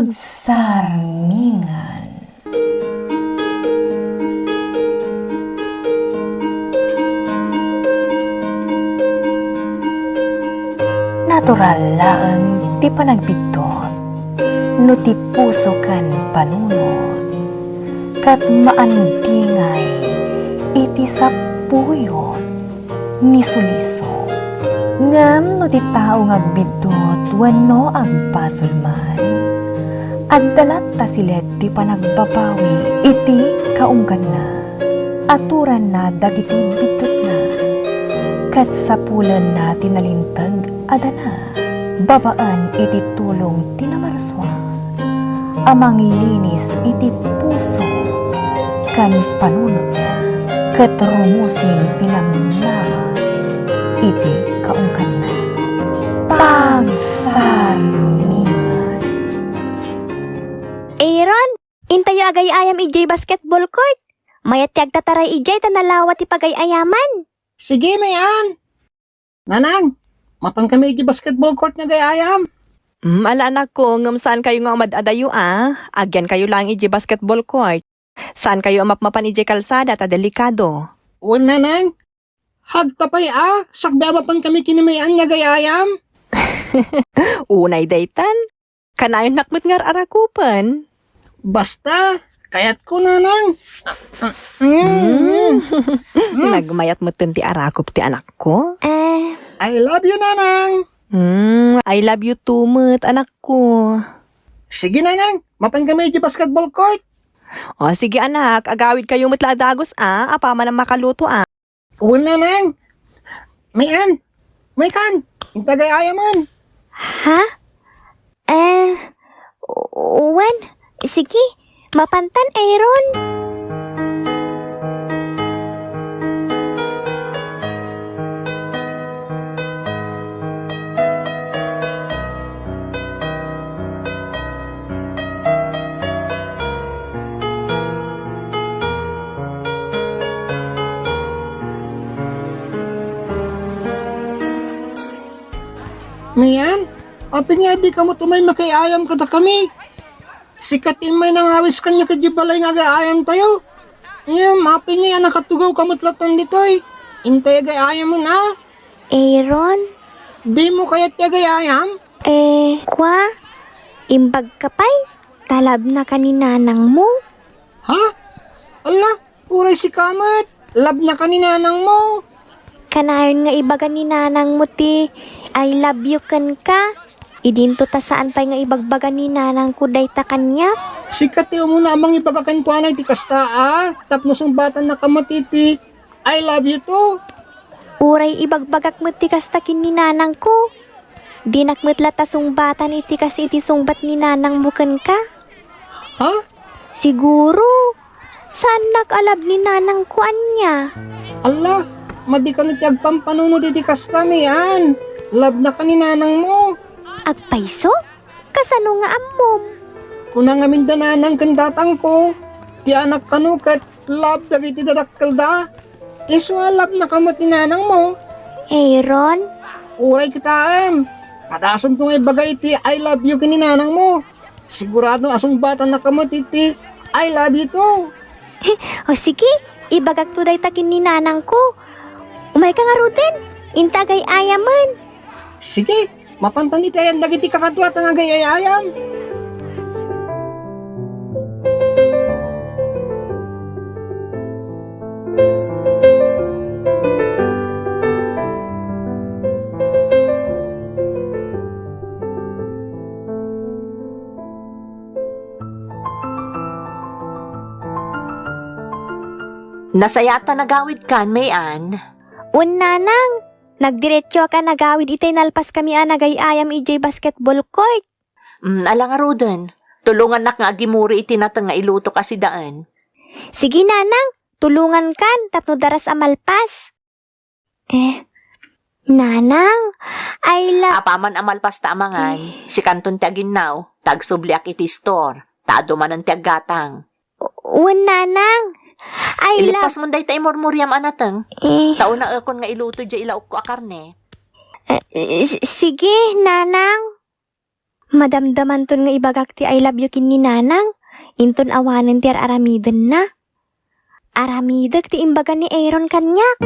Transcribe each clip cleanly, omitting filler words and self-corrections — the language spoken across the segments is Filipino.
Pagsarmingan. Natural laeng ti panagbiton, no ti puso kan panunod, kat maandingay iti sapuyot ni suliso. Ngam no ti tao ngagbidot wano agpasol man, agdalat ta silet ti panagbabawi iti kaunggan na, aturan na dagiti bidot na, kat sapulan na tinalintag adana, babaan iti tulong tinamarswa, amang linis iti puso kan panunot na, kat rumusing tinamnama iti kaungkan na. Pagsarmingan. Aaron, intayo agay ayam ijay basketball court. Mayat ti agtataray ijay tanalawat ti pagay-ayaman. Sige, mayan. Nanang, mapan kami iti basketball court nga gayayam. Ala anak ko, ngam saan kayo nga madadayo Agyan kayo lang iji basketball court. Saan kayo mapmapan iji kalsada ta delikado. O nanang, hagtapay sakbi mapan kami kinimayan nga gayayam. Unay daytan, kanayon nakmet ngar arakupan. Basta, kayat ko nanang. Nagmayat mo ti arakop ti anak ko. I love you nanang. I love you too much, anak ko. Sige nanang, mapan kami iti basketball court. O sige anak, agawid kayo mutla dagos apa man ang makaluto O nanang, mayan, may kan, inta gayayaman. Ha? Uwan, sige, mapantan Aaron. Mayan, apin nga di ka mo tumay makiayam kada kami. Sikat imay nangawis kanya kajibalay nga gaayam tayo. Nga, mapin nga yan nakatugaw kamutlatan ditoy. Intay gaayam mo na. Aaron, Di mo kaya tiya gayayam? kwa? Imbag ka pa'y? Talab na kaninanang mo? Ha? Ala, puray si kamat. Lab na kaninanang mo. Kanayon nga ibaga ni nanang mo ti I love you kan ka. Idinto ta saan pa nga ibagbaga ni nanang ko day ta kanya. Sikat tiyo mo na amang ibagakan ko anay ti kasta Tapos ang bata na kamatiti. I love you too. Uray ibagbagak mo ti kastakin ni nanang ko. Dinakmet ta sungbatan iti kasi iti sungbat ni nanang mo kan ka. Ha? Siguro. Saan nakalab ni nanang ko anya? Ala, madi ka nagtagpampanunod iti kasta miyan. Love na kaninanang mo. Agpaiso? Kasano nga ammom? Kuna nga mindananang kandatang ko. Ti anak kanukat, love dagiti dadakkel da. Love na kamot ni nanang mo. Aaron? Uray kita Padasan ko nga ibagay iti I love you kaninanang mo. Sigurado asong bata na kamot iti I love you too. O sige, ibagak to day takin ni nanang ko. Umay ka nga ruten, intagay ayaman. Sige, mapantan iti ayan dagiti kakatuat nga gayayayam. Nasayata nagawid kan, mayan. Nanang, nagdiretso ka nagawid itay nalpas kami nagayayam ijay basketball court. Ala nga Roden, tulungan na nga agimuri iti natang nga iluto kasi daan. Sige nanang, tulungan kan tapno daras amalpas. Nanang, I love... Apaman amalpas ta amangan, si kanton ti aginaw, tagsubliak iti store, taado man ang tiaggatang. Nanang, I love... Ilipas mo day tayo murmuryam anatang. Taon na akon nga iluto dya ilaok ko akarne. Sige, nanang. Madamdaman ton nga ibagak ti I love you kin ni nanang. Inton awanan ti aramiden na. Aramidag ti imbaga ni Aaron kanyak.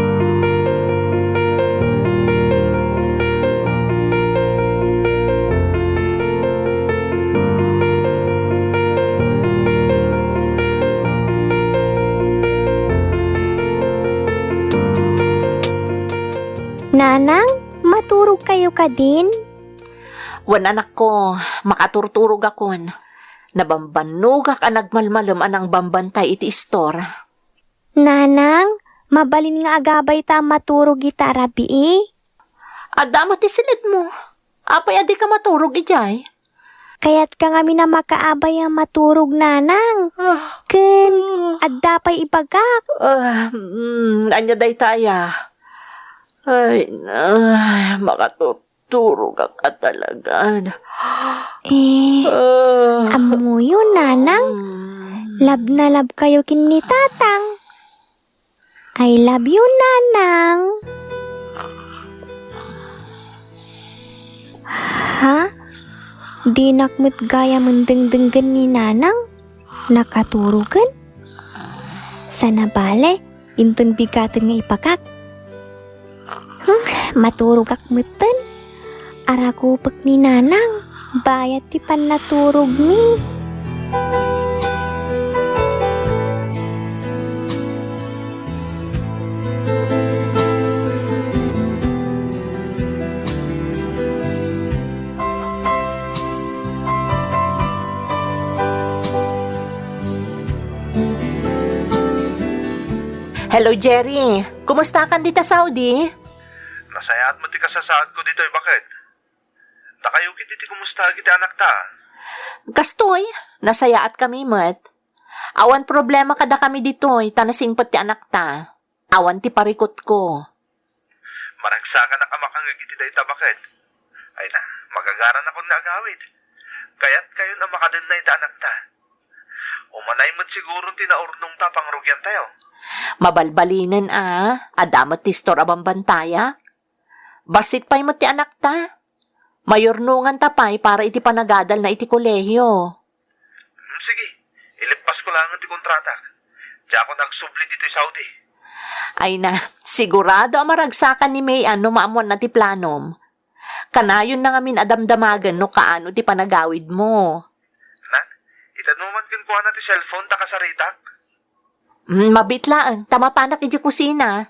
Nanang, maturog kayo ka din? Wan anak ko, makaturturog akon. Nabambanugak ang nagmalmalam anang bambantay iti istor. Nanang, mabalin nga agabay ta maturog ita rabi eh. Adama ti silid mo. Apay adi ka maturog ijay. Kaya't ka nga na makaabay ang maturog nanang. Ken, adda pa'y ibagak. Anya day taya. Ay, makaturturog ka talaga. Amo yun nanang. Lab na lab kayo kin ni tatang. I love you nanang. Ha? Di nakmut gaya mendeng-denggan ni nanang? Nakaturugan? Sana bale, intun bigatan nga ipakak. Maturugak meten. Arakupag ni nanang, bayat ti pan naturog mi. Hello, Jerry. Kumusta ka dito, Saudi? Nasayaat mo ti kasasaad ko dito, bakit? Nakayukit iti kumusta kita anak ta. Kastoy, nasayaat kami, mat. Awan problema kada kami dito, tanasingpot ti anak ta. Awan ti parikot ko. Maragsakan na kamakangag iti dayta, bakit? Ay na, magagaran ako na agawid. Kaya't kayo na makadenay ta anak ta. Umanay mo't siguro tinaurnong tapang rugyan tayo. Mabalbalinen adamot ti store abang bantaya. Basit pa'y mo ti anak ta. Mayornungan tapay para iti panagadal na iti kolehyo. Sige, ilipas ko lang ang ti kontrata. Diya ako nagsubli dito sa Saudi. Ay na, sigurado ang maragsakan ni May no maamuan na ti planom. Kanayon na nga min adamdamagan no kaano ti panagawid mo. Na, itanuman kin kuha na ti cellphone ta kasaritak. Mabitlaan, tama panak iti kusina.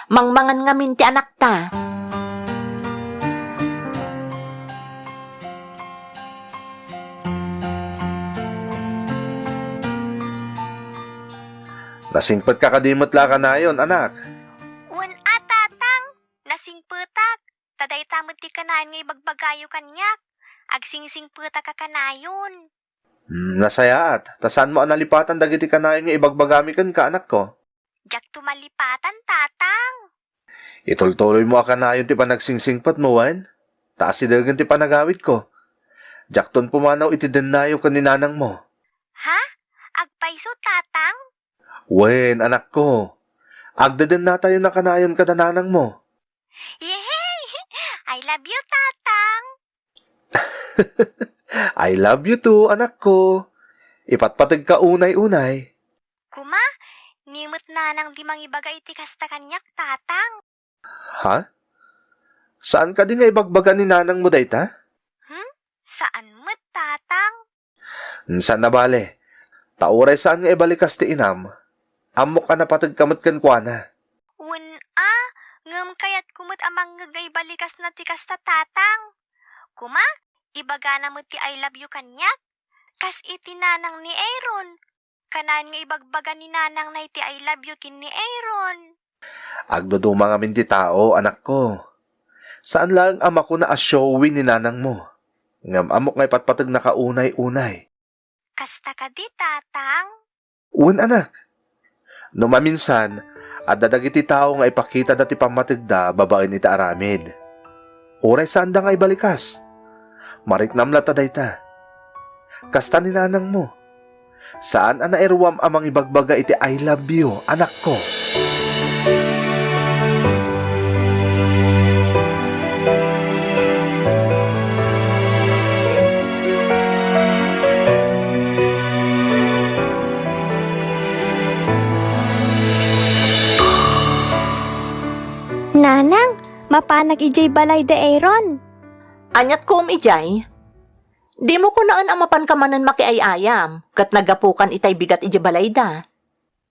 Mangmangan nga min ti anak ta. Nasingpet ka kadimot la ka na yun, anak. Un tatang, nasingputak. Taday tamad ti kanayon nga ibagbagayo kanyak. Agsingsingputak ka kanayon. Nasayaat. Tasan mo ang nalipatan dagiti kanayon nga ibagbagami kan ka, anak ko. Jak tumalipatan tatang. Itultuloy mo ka na yun ti panagsingsingpat mo, wan. Taas si dagan ti panagawit ko. Jak ton pumanaw iti denayo ka ni nanang mo. Ha? Agpaiso tatang? Wen, anak ko. Agdaden na tayo na kanayon ka na nanang mo. Yehey! I love you tatang. I love you too, anak ko. Ipatpatag ka unay-unay. Kuma, nimot na nang di mangibaga iti kasta kanyak tatang. Ha? Saan ka din nga ibagbaga ni nanang mo dayta? Saan mo't tatang? Saan na bale? Tauray saan nga ibalikas ti inam? Amok ka na patag kamot kan kuana. Ngam kayat kumot amang ngagay balikas na ti kasta tatang. Kuma, ibaga na mo ti I love you kanyak. Kas iti nanang ni Aaron. Kanan nga ibagbaga ni nanang na iti I love you kin ni Aaron. Agduduma nga min ti tao, anak ko. Saan lang ama ko na asyowin ni nanang mo? Ngam amok ngay patpatag na kaunay-unay. Kasta ka di tatang? Uwan, anak. Numaminsan, at dadagiti tao nga ipakita dati pamatigda babaen iti aramid. Oray saan da nga ibalikas? Mariknam lata dayta. Kasta ni nanang mo. Saan ana erwam amang ibagbaga iti I love you, anak ko? nanang, mapanag ijay balay de Aaron. Anyat ko ijay. Di mo ko naan ang mapankamanan makiayayam, kat nagapukan itay bigat iji balayda.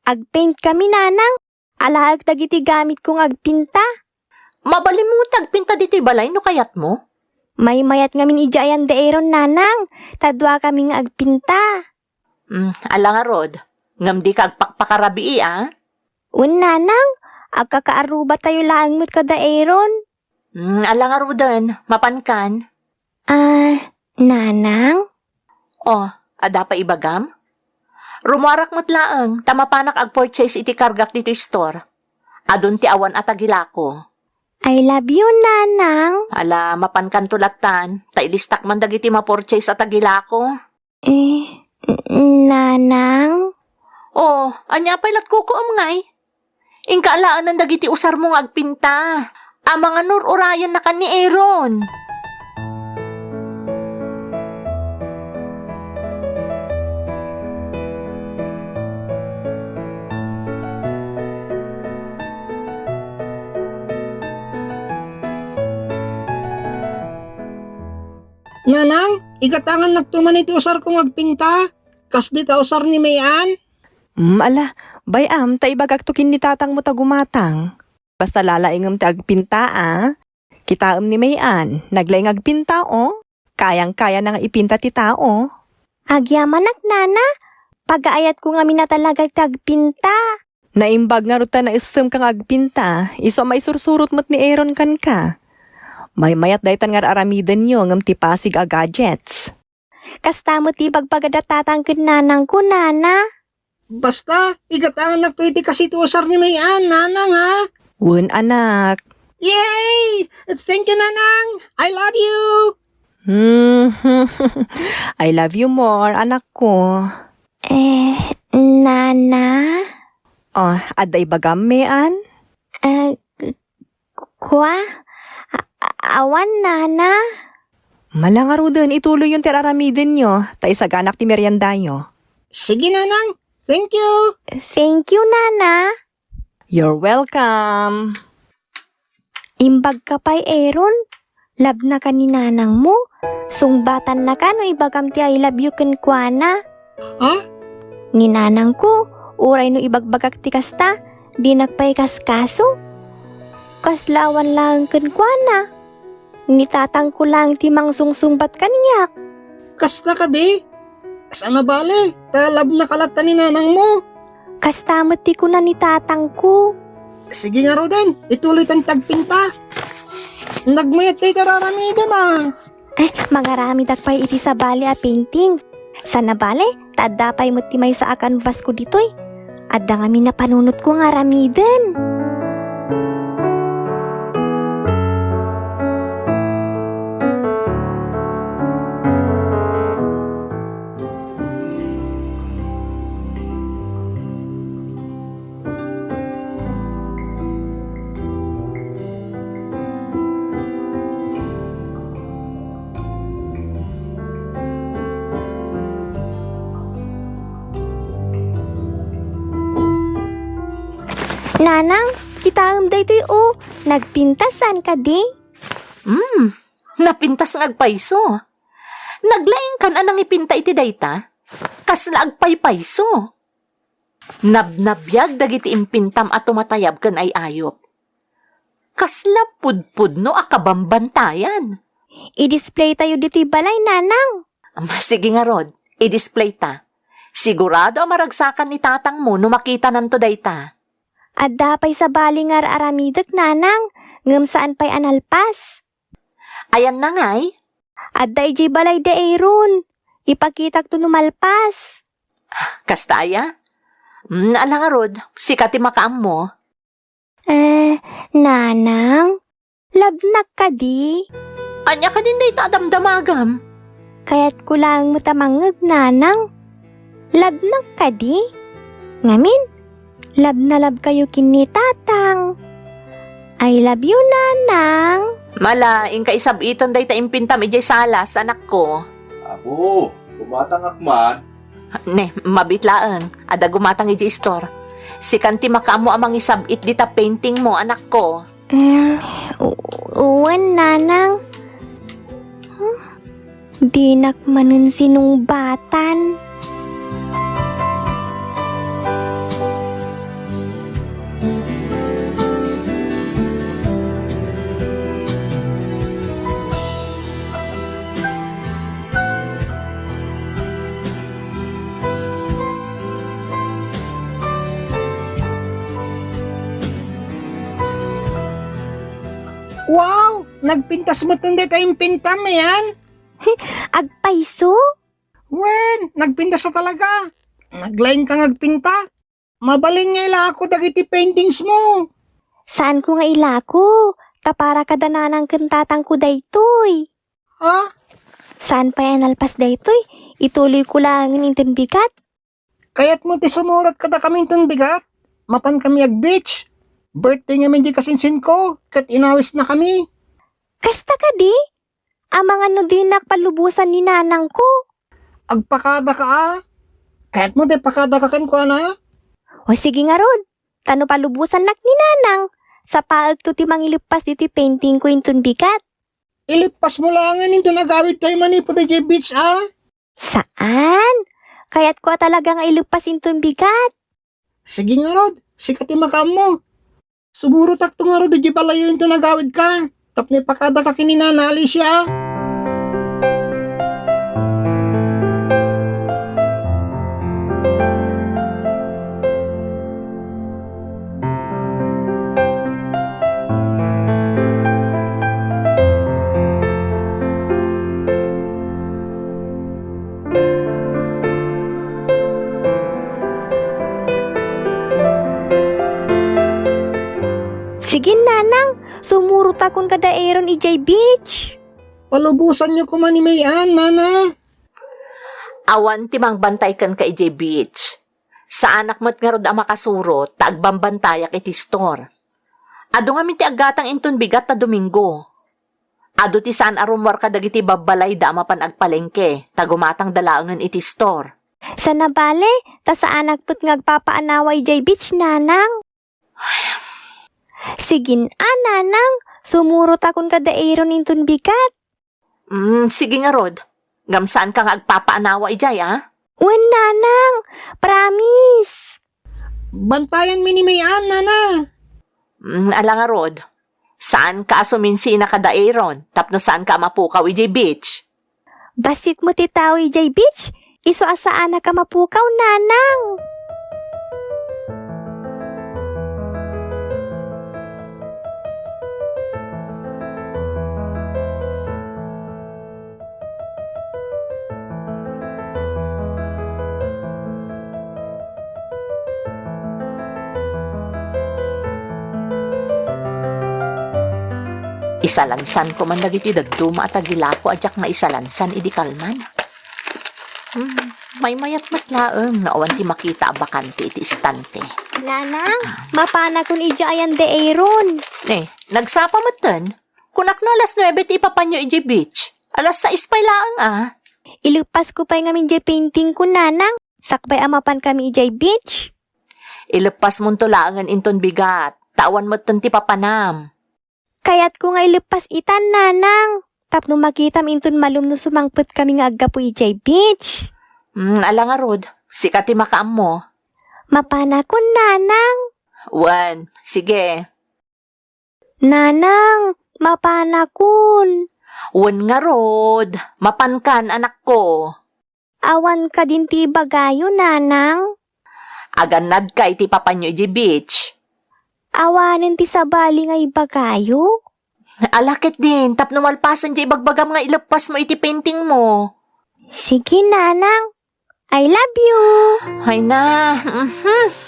Agpaint kami nanang, alaag dagiti gamit kong agpinta. Mabali mo tagpinta dito'y balay no kayat mo? May mayat ngamin ijayan de Aaron nanang, tadwa kaming agpinta. Ala nga rod, ngam di ka agpakpakarabii Un nanang, agkakaaruba tayo laang mo't kada Aaron. Ala nga rodan, mapankan. Nanang? Oh, ada pa ibagam? Rumarak mo't laang, tamapanak ag-purchase iti kargak dito store. Adun ti awan at agilako. I love you, nanang. Ala, mapankan tulatan, tailistak man dagiti ma-purchase at agilako. Nanang? Oh, anya pa'y latkuko ngay. Ingkaalaan ng dagiti usar mong agpinta. Ang mga nur-urayan na kan ni Aaron. Nanang, ikatangan nagtuman iti usar kong agpinta. Kas di ta usar ni Mayan. Ala, bayam, ta ibagaktukin ni tatang mo tagumatang. Basta lalaingam ti agpinta Kitaam ni Mayan, naglaing agpinta Kayang-kaya na nga ipinta ti tao. Agyamanak, nana. Pag-aayat ko nga mina talaga tagpinta. Naimbag nga ruta na isem kang agpinta, iso may sursurot mo't ni Aaron kan ka. May mayat daytan nga aramidan nyo ngam ti pasig a gadgets. Kasta mo ti bagpagadatang nanang ko, nana. Basta, ikatangan nagtuiti kasi iti usar ni Mayan, nanang ha. Wun anak. Yay! Thank you, nanang. I love you. I love you more, anak ko. Nana? Oh, aday bagam Mayan? Kwa? Awan, nana? Malangaro din, ituloy yung tiraramidin nyo, tayo sa ganak ti merienda nyo. Sige, nanang. Thank you. Thank you, nana. You're welcome. Imbag ka pa'y Aaron. Lab na ka ni nanang mo. Sungbatan na ka no ibagam ti I love you ken kuana. Ha? Ni nanang ko, uray no ibagbagak ti kasta, di nagpay kaskaso. Kaslawan lang ken kuana. Ni tatang ko lang ti mangsungsungbat kanyak. Kasta ka di? Sana bale? Talab na kalata ni nanang mo. Kastamot ti ko na ni tatang ko. Sige nga Rodan, ituloy tang tagpinta. Nagmayat tayo kararamida ma. Magarami dakpay iti sa bali a painting. Sana bale, tada pa'y mo ti may sa canvas ko ditoy. Adda nga na panunot ko nga ramiden. Nanang, kita ang daytoy nagpintasan ka di? Napintas ng agpayso. Naglaing kan anang ipinta iti dayta. Kasla agpaypayso. Nabnabyag dagiti impintam at tumatayab kan ay ayop. Kasla pudpud no akabambantayan. I-display tayo dito'y balay, nanang. Sige nga Rod, i-display ta. Sigurado maragsakan ni tatang mo no makita nanto dayta. Adda pa'y sa bali nga aramidak, nanang. Ngam saan pa'y analpas. Ayan na ngay. Adda ijay balay de Aaron. Ipakitak to numalpas. Kasta aya? Ala nga Rod, sikat ti makaam mo. Nanang, labnak ka di? Anya ka din dayta damdamagam. Kaya't kulang mo tamangag, nanang. Labnak ka di? Ngamin? Lab na lab kayo kini tatang. I love you, nanang. Mala, ingka isabiton dayta impintam ijay salas, anak ko. Ako, gumatang akman. Ne, mabitlaan. Ada gumatang ijay store. Si kanti makaamo amang isabit dita painting mo, anak ko. Uwan, nanang. Di nakmanon sinungbatan. Wow! Nagpintas mo tundi tayong pintam yan? Agpaiso? Wen, nagpintas ka talaga. Naglaing kang agpinta. Mabalin nga ila ako dagiti paintings mo. Saan ko nga ilako? Tapara ka dananang kantatang ko daytoy. Ha? Saan pa yan alpas daytoy? Ituloy ko lang ng bigat. Kaya't mo ti sumurot kada kaming ton bigat. Mapan kami ag beach. Birthday nga di kasinsin ko. Kat inawis na kami. Kasta ka di? Amang ano din nakpalubusan ni nanang ko. Agpakada ka ah. Kaya't mo di pakada ka kan ko na. O sige nga rod. Tano palubusan nak ni nanang. Sa paag to ti mangilipas dito painting ko yung bigat. Ilipas mo lang nga nito nagawid tayo manipo di beach ah. Saan? Kaya't ko talaga nga ilipas yung bigat. Sige nga Rod. Sikat makam mo. Suburo takto nga Rod di palayo yung nagawid ka. Tapos pakada ka kininanali siya. Sige nanang, sumurot akong kadaeron ijay beach. Palubusan niyo kuman ni Mayan, nana. Awan timang bantay kan ka ijay beach. Sa anak mo't nga rod ang makasurot, taagbambantayak iti store. Ado nga ti agatang inton bigat ta Domingo. Ado ti saan arumwar ka dagiti babalay da mapan agpalengke, tagumatang dalaangan iti store. Sa nabale, ta sa anak put ngagpapaanawa ijay beach nanang. Sigin nanang, sumurot akong kadaeron inton bigat. Sige nga rod. Gamsaan ka nga agpapaanawa ijay, ah? Wen nanang, promise. Bantayan mi ni Mayan, nana. Ala nga rod. Saan ka asuminsi na kadaeron, tapno saan ka mapukaw ijay beach? Basit mo titaw ijay beach, iso asaan na ka mapukaw nanang. Isalansan ko man dagiti dagduma at agilako adyak na isalansan idi kalman. May mayat matlaeng nga awan ti makita bakante iti istante. Nanang, mapana kun ija ayan deeron. Nagsapa mo ten? Kunak no alas 9 ti ipapanyo iji beach. Alas 6 pa laang ah. Ilupas ko pa nga minjay painting ko nanang. Sakbay amapan kami ijay beach. Ilepas mo to laangan inton bigat. Tawan mo ten ti papanam. Kaya't ko nga ilupas itan nanang. Tapno makita minton malum no sumangput kami nga aggapo ijay beach. Ala nga rod, sikat ti makaam mo. Mapana ko nanang. Wan, sige. Nanang, mapana kun. Wan nga rod, mapankan anak ko. Awan ka din ti bagayo nanang. Aganad ka iti papanyo iti beach. Awanin ti sabali nga ibagayo. Alakit din, tapno malpasan di bagbagam nga ilapas mo iti painting mo. Sige nanang, I love you. Ay na,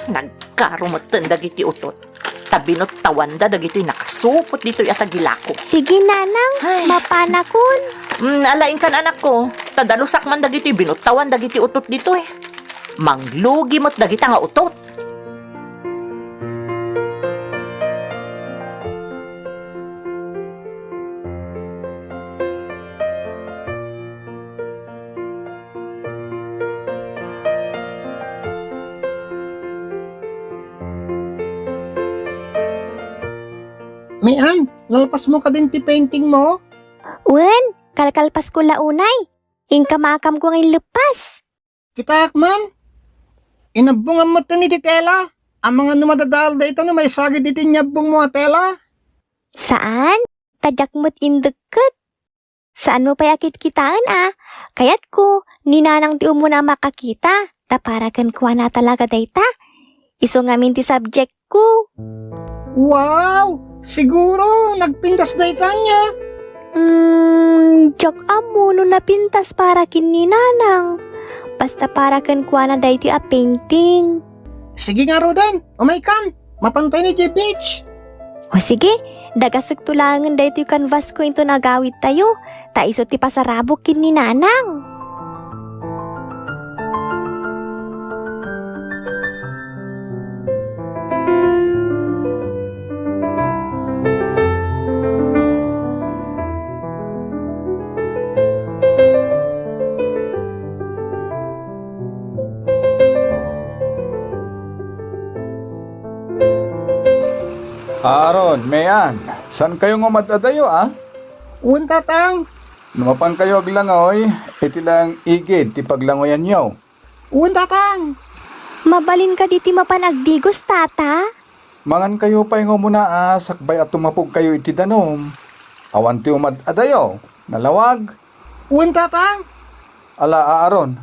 nagkarumatan dagiti utot. Tabinot tawanda dagiti nakasupot dito yata gilako. Sige nanang, Ay. mapana kun. Alain kan anak ko, tadalusak man dagiti binutawan dagiti utot dito eh. Manglugi mo't dagita nga utot. Mayan, nalpas mo ka din ti painting mo? Wen, kalkalpas ko launay. Ingka makam ko ngayon lepas. Kita man, inabungan mo ito ni titela. Ang mga numadadal dito na may sagid iti nyabong mo tela. Saan? Tadyak mo't indeket. Saan mo payakit kitaan Kayat ko, ninanang di mo na makakita. Taparakan ko na talaga dayta. Iso ngamin ti subject ko. Wow! Siguro, nagpintas dayta niya. Jok amo no napintas para kin ninanang. Basta para kan kuha na dayti a painting. Sige nga Rodan, umay kan. Mapantay ni J-Beach. O sige, dagasag tulangan dayti canvas ko into nagawid tayo. Taiso ti pasarabok kin ninanang. Aaron, Mayan, saan kayo ngumadadayo Uwan tatang, Numapan kayo aglangoy, iti lang igid ti paglangoyan nyo. uwan tatang. Mabalin ka diti mapanagdigos, tata. Mangan kayo pa yung muna sakbay at tumapog kayo iti danom. Awan ti umadadayo, nalawag. Uwan tatang. Ala Aaron,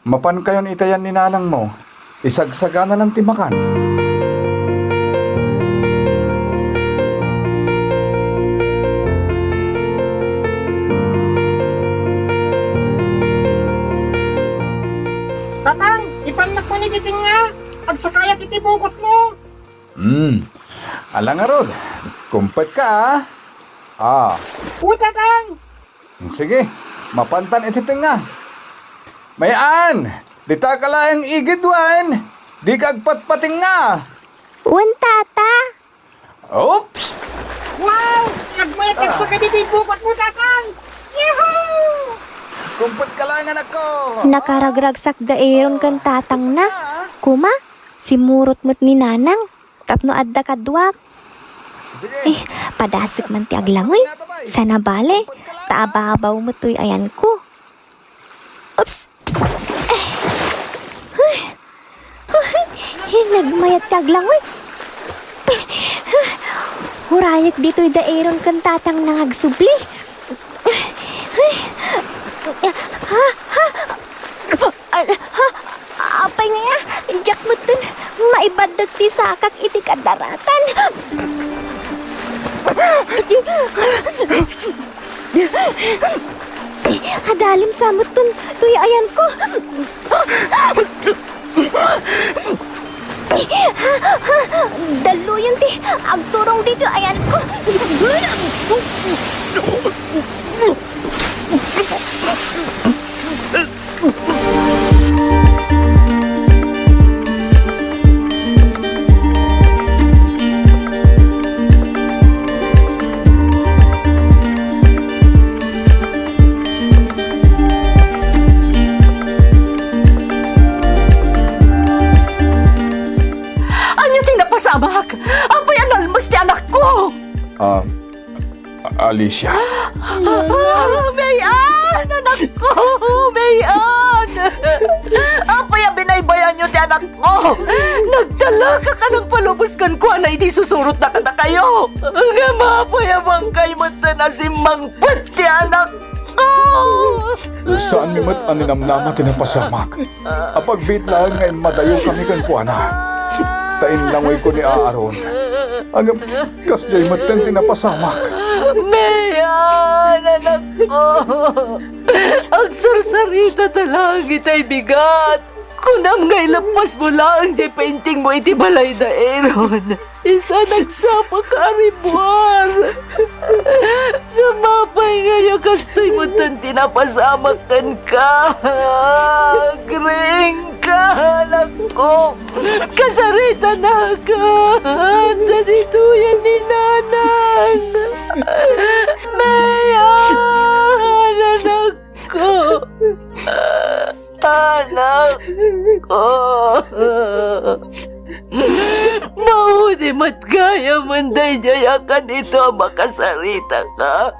mapan kayo itayan ni nanang mo, isagsagana ng timakan. Tatang, ipanak mo ni titing nga. Agsakaya kiti bukot mo. Ala nga rod, kumpet ka Uwan tatang. Sige, mapantan iti tinga. Mayan, dita ka lang igidwan, di kagpatpating nga. Uwan, tata. Oops! Wow! Nagmayat sa kaditi bukot mo tatang. Yehoo! Kumpet ka lang anak ko. Nakaragragsak daeron kan tatang na. Kuma, simurot mo't ni nanang. Tapno adda kadwak. Sige. Padasik man ti aglangoy. Sana bale, taababaw mo to'y ayan ko. Oops! Nagmayat ti aglangoy. Hurayak dito'y daeron kan tatang nangagsubli. Apay nga ya, jak mo dun, maibadag ti sakak iti kadaratan. Adalim samot dun, tuy ayan ko. Daluyan ti, agturong dito ayan ko. Anyo tinapasamak? Apoy analmos ti anak ko! Alicia. Mayan! Anak ko! Mayan! Apoy ang binaybayan nyo ti anak ko! Nagdala ka ka ng palubos kan ko na iti susurot na kata kayo! Nga maapoy ang bangkay mo na si Mangpet ti anak ko! Saan mi mat aninamnama tinapasamak? Apagbit lang ngayon madayo kami kan kuana. Tain langoy ko ni Aaron. Agam, kasjay matan tinapasamak. Mayan, anak ko! Ang sarsarita talagi ta'y bigat. Kunam ngay lapas mo lang di painting mo iti balay da Aaron. Isa nagsapa ka ribuar. Namapay ngayon kastoy mo tan tinapasamakan ka. Gring ka, anak ko. Kasarita na ka. Dito yan ni nanang. Mayan, anak ko. Anak ko. Maudi mat gaya manday jaya kan ito makasarita ka.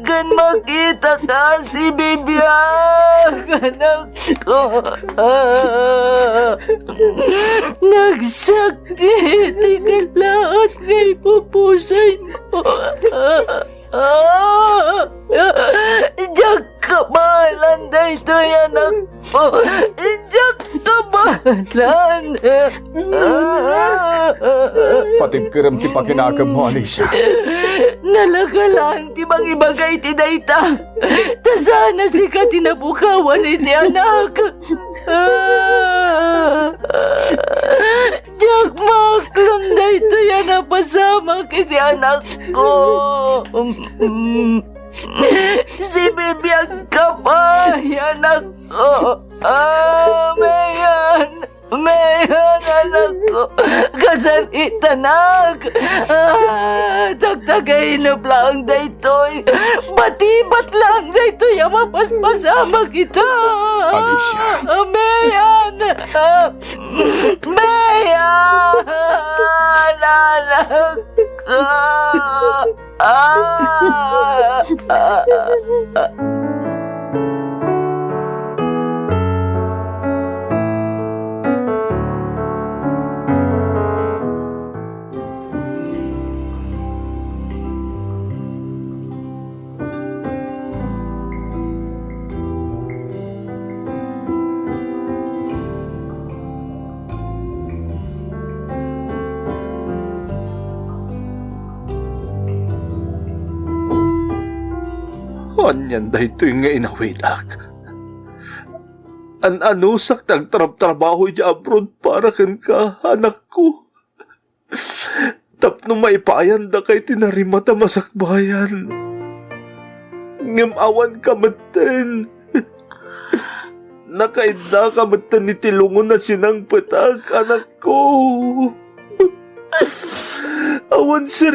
Kan makita ka si Bibiang, anak ko. Nagsakit, ikaw lahat ngay pupusay mo. Diyak kamalan na ito, anak ko. Diyak kamalan. Patigkiram ti pakinakam mo, Alicia. Nalakalang ti bang ibagay ti dayta. Ta sana si ka tinabukawan iti anak. Diyak maklon na ito yan napasama kiti anak ko. Si Bibiang kapay, anak ko. Mayan, anak ko. Kasarita, anak. Tagtagainap lang daytoy. Batibat lang daytoy. Mapaspasama kita. Alicia. Mayan. Mayan, anak ko. Anyan da ito yung nga inawidak. Anusak nagtrabaho dya abroad para kan ka, anak ko. Tapno maipayan da kay tinarimata masakbayan. Ngamawan ka maten. Nakaida ka maten ni tilungon na sinang patag, anak ko. Awan sir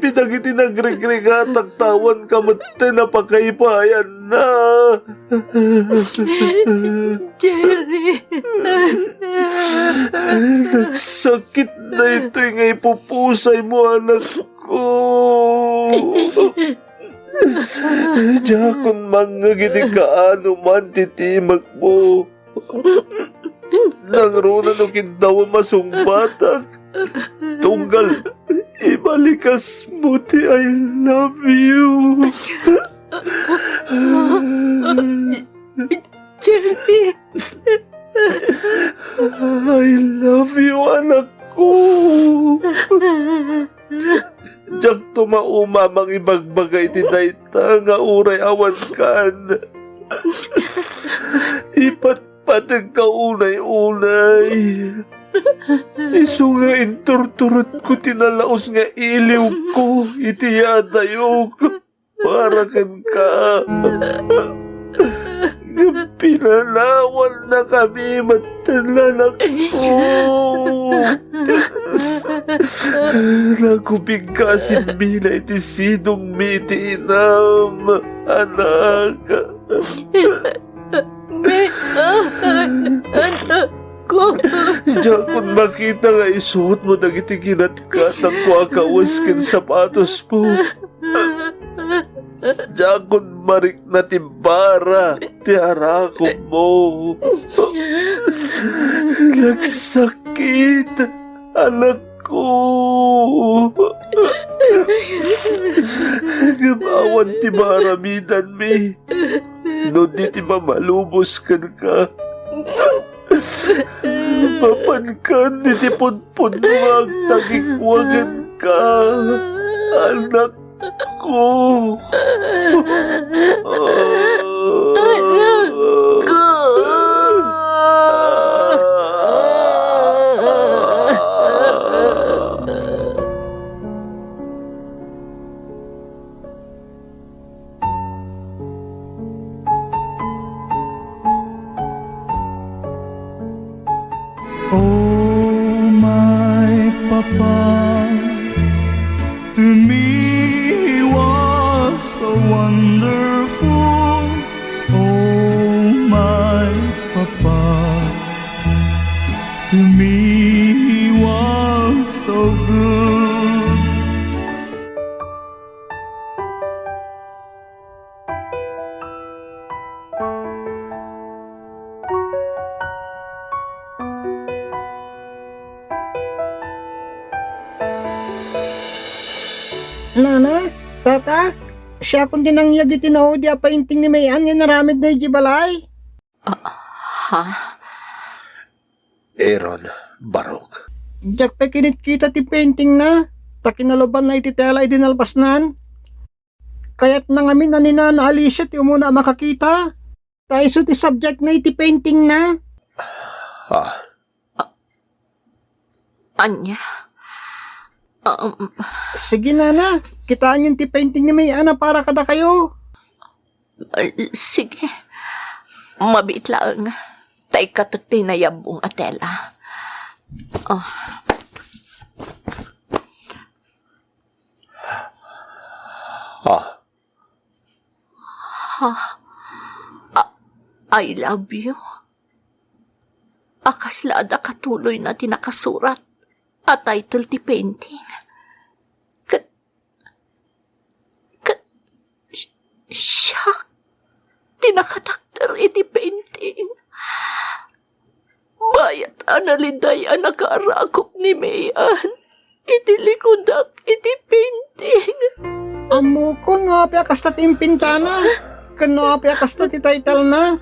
pinagiti nagregregatag tawan ka maten na pakaipayan na. Jerry. Nagsakit na ito yung ipupusay mo, anak ko. Diya kung mga giti kaano man titimag mo. Nangruna no kindawan masungbatak. Tunggal, ibalikas mo ti I love you. Jerry. I love you, anak ko. Diyak tumaumamang ibagbagay ti dayta nga uray awan kan. Ipatpatag ka unay-unay. Isu nga inturturot ko tinalaos nga iliw ko iti yadayok para kan ka. Pinanawan na kami matalanak ko. Nagubig ka simbina iti sidong mitinam, anak. Anak ko. Diyan kung makita nga isuot mo dagiti kinatkat ang kuakawas kin sapatos mo. Diyan kung marik na timbara, tiarako mo. Nagsakit, anak ko. Gabawan ti maramidan mi. No di ti mamalubos kan ka. Papankan di ti punpunwag tagikwagan ka, anak ko. Anak ko. Oh, my papa, to me he was so wonderful. Oh, my papa, to me he was so good. Nana, tata, siya kung dinangyag itinaw di painting ni Mayan yung naramid na ijibalay. Ha? Aaron, Barok. Diyak pa kinit-kita ti painting na, takinaloban na ititela idinalbasnan. Kaya't nangamin na ni Nana Alicia ti umuna makakita. Kaiso ti subject na iti painting na. Anya? Sige Nana, kitaan yung ti painting ni Mayan para kada kayo. Sige. Mabit lang. Tay katakti na yabong atela. I love you. Akaslada katuloy na tinakasurat at title ti painting. Siyak. Tinakatakter iti painting. Bayat analiday ang nakarakop ni Mayan. Iti likodak iti painting. Amo ko nga piakas ta timpintana. Kano piakas ta ti title na.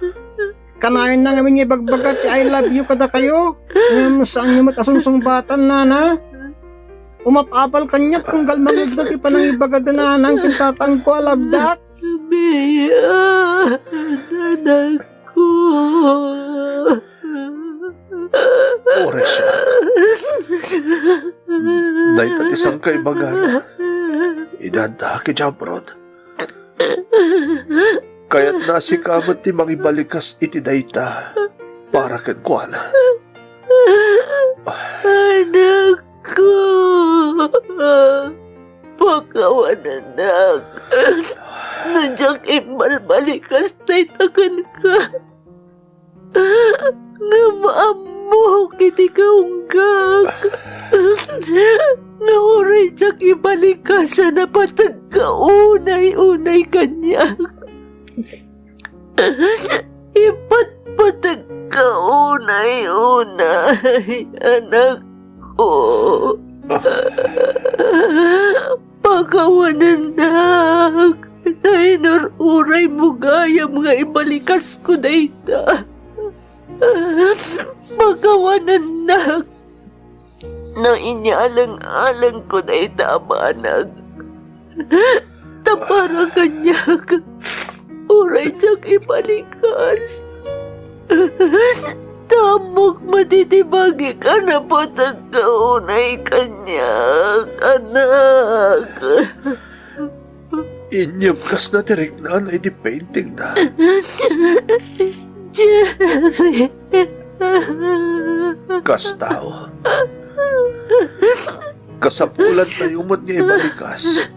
Kanayon na ngamin ibagbagat ti I love you kada kayo. Ngam saan nyo matasungsungbatan Nana. Umapapal kanyak kung galmangig na ti panangibagad na nanang kintatang ko alabdak. Mayan, anak ko. Oresya. Dahil at isang kaibagan, idada ki Jabrod. Kaya't nasikamat ti mangibalikas iti dayta para ken kuana. Anak ko. Pakawan anak. Nandiyak imbalbalikas tayo tagan ka. Nga maamok iti kaunggag. Nga oray tsak ibalikasan na patagkaunay-unay kanyak. Ipatpatagkaunay-unay, anak ko. Pagawanan anak. Dahil naruray mo gayam nga ibalikas ko na ita. Pagawanan anak. Na inyalang-alang ko na ita amanag. Tapara kanyak. Uray tiyang ibalikas. Tamok matitibagi ka na po tagkaunay kanyak, anak. Inyam kas na tirignan ay di painting na. Jerry. Kas tao. Kasapulan tayo mo't nga ibalikas.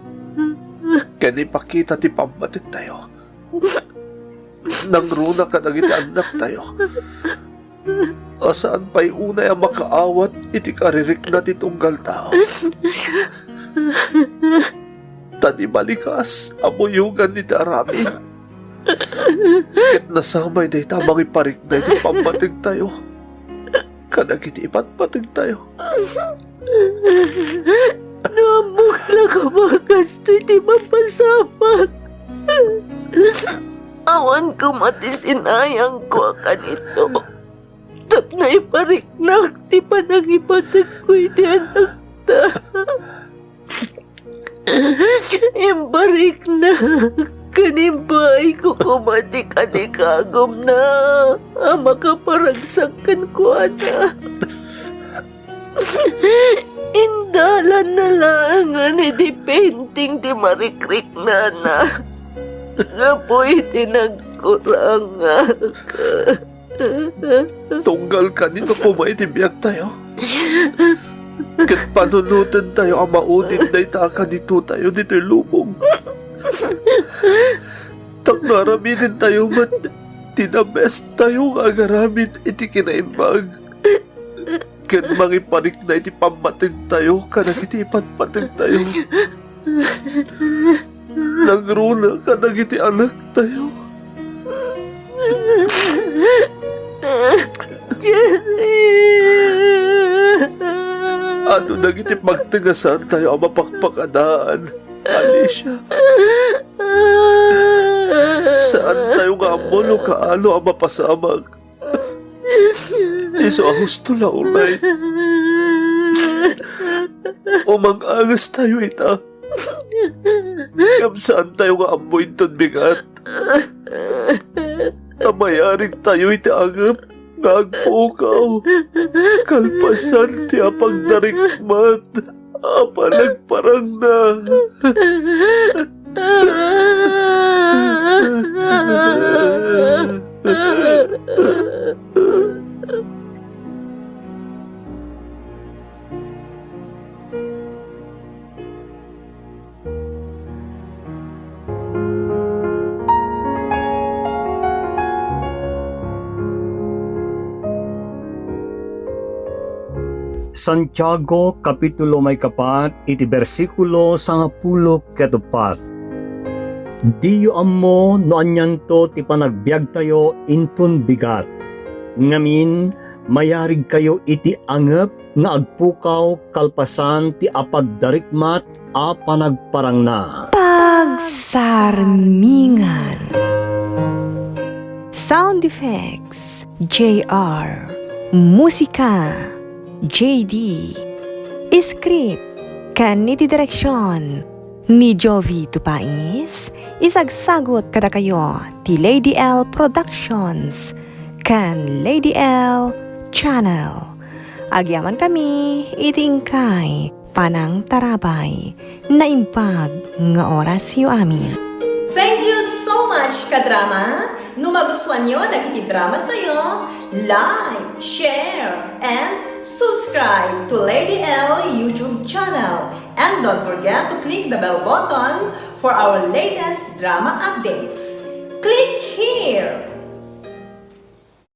Kaya ipakita ti pamatit tayo. Nangruna ka na kita anak tayo. Asaan pa'y unay ang makaawat iti karirik na ti tunggal tao. Tani balikas, amuyugan ni Taramin. Ket nasamay day tamang iparik na iti pamatig tayo. Kadagiti ipatpatig tayo. Namok lang kumakas to iti mapasamak. Awan ko matisinayang ko akan ito. Tap na ipariknak, ti panangipatag ko iti anak ta. Imbarik na, kanimbay ko kumatik-anikagom na, makaparagsakan ko ana. Indalan na lang iti painting ti marikrik na na. Nga po'y tinagkurangak. Tunggal ka nito kumaitibiyag tayo. Ket panunutan tayo ang maudin day taka dito tayo dito'y lubong. Tak naraminin tayo man tinabest tayo agaramid iti kinaimbag. Ket mangiparik na iti pamatig tayo kanag iti ipatpatig tayo. Nagruna kanag iti anak tayo. Ano nagiti magtigasan tayo ang mapakpakadaan. Alicia, saan tayo nga mo kaano ang mapasamag? Iso ahusto lang unay. Umang-angas tayo ita. Kam saan tayo nga amoy ton bigat? Tamayaring tayo iti agap nga agpukaw. Kalpasan ti apagdarikmat. Apa nagparang na. Santiago Kapitulo may kapat, iti bersikulo 10 ketupat. Diyo ammo no anyan to ti panagbiag tayo inton bigat. Ngamin, mayarig kayo iti angep nga agpukaw kalpasan ti apagdarikmat a panagparang na. Pagsarmingan. Sound effects, JR. Musika, JD. Script, kan iti direksyon ni Jovi Tupais. Isagsagot kada kayo ti Lady L Productions kan Lady L Channel. Agyaman kami itingkay panang tarabay na impag nga oras yu amin. Thank you so much, kadrama! No magustuhan nyo nakitidramas na yo, like, share, and subscribe to Lady L YouTube channel. And don't forget to click the bell button for our latest drama updates. Click here!